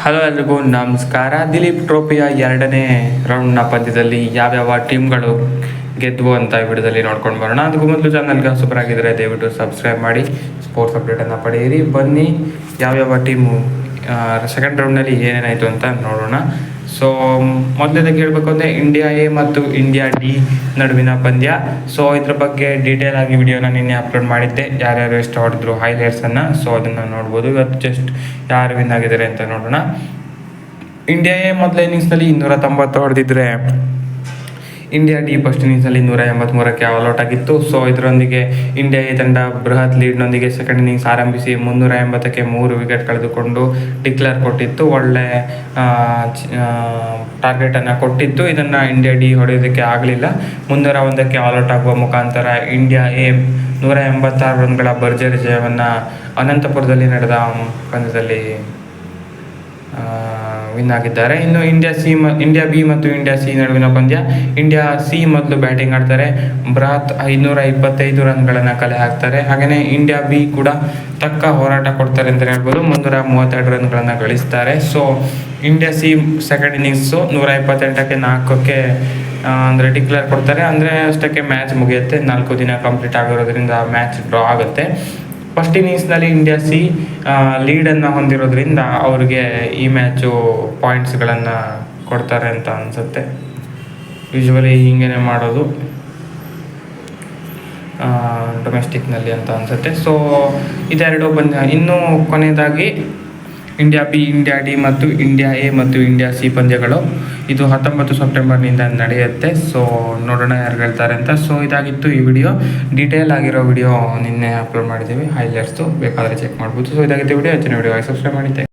Hello ಎಲ್ರಿಗೂ ನಮಸ್ಕಾರ. ದಿಲೀಪ್ ಟ್ರೋಫಿಯ 2ನೇ ರೌಂಡ್ನ ಪಂದ್ಯದಲ್ಲಿ ಯಾವ್ಯಾವ ಟೀಮ್ಗಳು ಗೆದ್ವು ಅಂತ ಈ ವಿಡಿಯೋದಲ್ಲಿ ನೋಡ್ಕೊಂಡು ಬರೋಣ. ಅದಕ್ಕೂ ಮೊದಲು ಚಾನಲ್ಗೆ ಸೂಪರ್ ಆಗಿದ್ದರೆ ದಯವಿಟ್ಟು ಸಬ್ಸ್ಕ್ರೈಬ್ ಮಾಡಿ ಸ್ಪೋರ್ಟ್ಸ್ ಅಪ್ಡೇಟನ್ನು ಪಡೆಯಿರಿ. ಬನ್ನಿ ಯಾವ್ಯಾವ ಟೀಮು ಸೆಕೆಂಡ್ ರೌಂಡ್ನಲ್ಲಿ ಏನೇನಾಯಿತು ಅಂತ ನೋಡೋಣ. ಸೊ ಮೊದಲನೇದಾಗಿ ಹೇಳಬೇಕು ಅಂದರೆ ಇಂಡಿಯಾ ಎ ಮತ್ತು ಇಂಡಿಯಾ ಡಿ ನಡುವಿನ ಪಂದ್ಯ. ಸೊ ಇದ್ರ ಬಗ್ಗೆ ಡೀಟೇಲ್ ಆಗಿ ವಿಡಿಯೋನ ನಿನ್ನೆ ಅಪ್ಲೋಡ್ ಮಾಡಿದ್ದೆ, ಯಾರ್ಯಾರು ಎಷ್ಟು ಹೊಡೆದ್ರು ಹೈಲೈಟ್ಸನ್ನು. ಸೊ ಅದನ್ನು ನೋಡ್ಬೋದು. ಇವತ್ತು ಜಸ್ಟ್ ಯಾರು ವಿನ್ ಆಗಿದ್ದಾರೆ ಅಂತ ನೋಡೋಣ. ಇಂಡಿಯಾ ಎ ಮೊದಲ ಇನ್ನಿಂಗ್ಸ್ನಲ್ಲಿ 290 ಹೊಡೆದಿದ್ರೆ ಇಂಡಿಯಾ ಡಿ ಫಸ್ಟ್ ಇನ್ನಿಂಗ್ಸ್ನಲ್ಲಿ 183ಕ್ಕೆ ಆಲ್ ಔಟ್ ಆಗಿತ್ತು. ಸೊ ಇದರೊಂದಿಗೆ ಇಂಡಿಯಾ ಎ ತಂಡ ಬೃಹತ್ ಲೀಡ್ನೊಂದಿಗೆ ಸೆಕೆಂಡ್ ಇನ್ನಿಂಗ್ಸ್ ಆರಂಭಿಸಿ 380ಕ್ಕೆ 3 ವಿಕೆಟ್ ಕಳೆದುಕೊಂಡು ಡಿಕ್ಲೇರ್ ಕೊಟ್ಟಿತ್ತು. ಒಳ್ಳೆ ಟಾರ್ಗೆಟನ್ನು ಕೊಟ್ಟಿತ್ತು. ಇದನ್ನು ಇಂಡಿಯಾ ಡಿ ಹೊಡೆಯೋದಕ್ಕೆ ಆಗಲಿಲ್ಲ. 301ಕ್ಕೆ ಆಲ್ ಔಟ್ ಆಗುವ ಮುಖಾಂತರ ಇಂಡಿಯಾ ಎ 186 ರನ್ಗಳ ಭರ್ಜರಿ ಜಯವನ್ನು ಅನಂತಪುರದಲ್ಲಿ ನಡೆದ ಪಂದ್ಯದಲ್ಲಿ ವಿನ್ ಆಗಿದ್ದಾರೆ. ಇನ್ನು ಇಂಡಿಯಾ ಬಿ ಮತ್ತು ಇಂಡಿಯಾ ಸಿ ನಡುವಿನ ಪಂದ್ಯ. ಇಂಡಿಯಾ ಸಿ ಮೊದಲು ಬ್ಯಾಟಿಂಗ್ ಆಡ್ತಾರೆ, ಬೃಹತ್ 525 ರನ್ಗಳನ್ನು ಕಲೆ ಹಾಕ್ತಾರೆ. ಹಾಗೆಯೇ ಇಂಡಿಯಾ ಬಿ ಕೂಡ ತಕ್ಕ ಹೋರಾಟ ಕೊಡ್ತಾರೆ ಅಂತ ಹೇಳ್ಬೋದು, 332 ರನ್ಗಳನ್ನು ಗಳಿಸ್ತಾರೆ. ಸೊ ಇಂಡಿಯಾ ಸಿ ಸೆಕೆಂಡ್ ಇನ್ನಿಂಗ್ಸು 128ಕ್ಕೆ 4ಕ್ಕೆ ಅಂದರೆ ಡಿಕ್ಲೇರ್ ಕೊಡ್ತಾರೆ. ಅಂದರೆ ಅಷ್ಟಕ್ಕೆ ಮ್ಯಾಚ್ ಮುಗಿಯುತ್ತೆ. 4 ದಿನ ಕಂಪ್ಲೀಟ್ ಆಗಿರೋದ್ರಿಂದ ಮ್ಯಾಚ್ ಡ್ರಾ ಆಗುತ್ತೆ. ಫಸ್ಟ್ ಇನ್ನಿಂಗ್ಸ್ನಲ್ಲಿ ಇಂಡಿಯಾ ಸಿ ಲೀಡನ್ನು ಹೊಂದಿರೋದ್ರಿಂದ ಅವ್ರಿಗೆ ಈ ಮ್ಯಾಚು ಪಾಯಿಂಟ್ಸ್ಗಳನ್ನು ಕೊಡ್ತಾರೆ ಅಂತ ಅನಿಸುತ್ತೆ. ಯೂಶ್ವಲಿ ಹಿಂಗೇ ಮಾಡೋದು ಡೊಮೆಸ್ಟಿಕ್ನಲ್ಲಿ ಅಂತ ಅನಿಸುತ್ತೆ. ಸೊ ಇದೆರಡು ಪಂದ್ಯ. ಇನ್ನೂ ಕೊನೆಯದಾಗಿ ಇಂಡಿಯಾ ಬಿ, ಇಂಡಿಯಾ ಡಿ ಮತ್ತು ಇಂಡಿಯಾ ಎ ಮತ್ತು ಇಂಡಿಯಾ ಸಿ ಪಂದ್ಯಗಳು. ಇದು 19 ಸೆಪ್ಟೆಂಬರ್ನಿಂದ ನಡೆಯುತ್ತೆ. ಸೊ ನೋಡೋಣ ಯಾರು ಗೆಲ್ತಾರೆ ಅಂತ. ಸೊ ಇದಾಗಿತ್ತು ಈ ವಿಡಿಯೋ. ಡೀಟೇಲ್ ಆಗಿರೋ ವಿಡಿಯೋ ನಿನ್ನೆ ಅಪ್ಲೋಡ್ ಮಾಡಿದ್ದೀವಿ, ಹೈಲೈಟ್ಸು ಬೇಕಾದರೆ ಚೆಕ್ ಮಾಡ್ಬೋದು. ಸೊ ಇದಾಗಿತ್ತು ವಿಡಿಯೋ. ಹೆಚ್ಚಿನ ವಿಡಿಯೋ ಸಬ್ಸ್ಕ್ರೈಬ್ ಮಾಡಿ.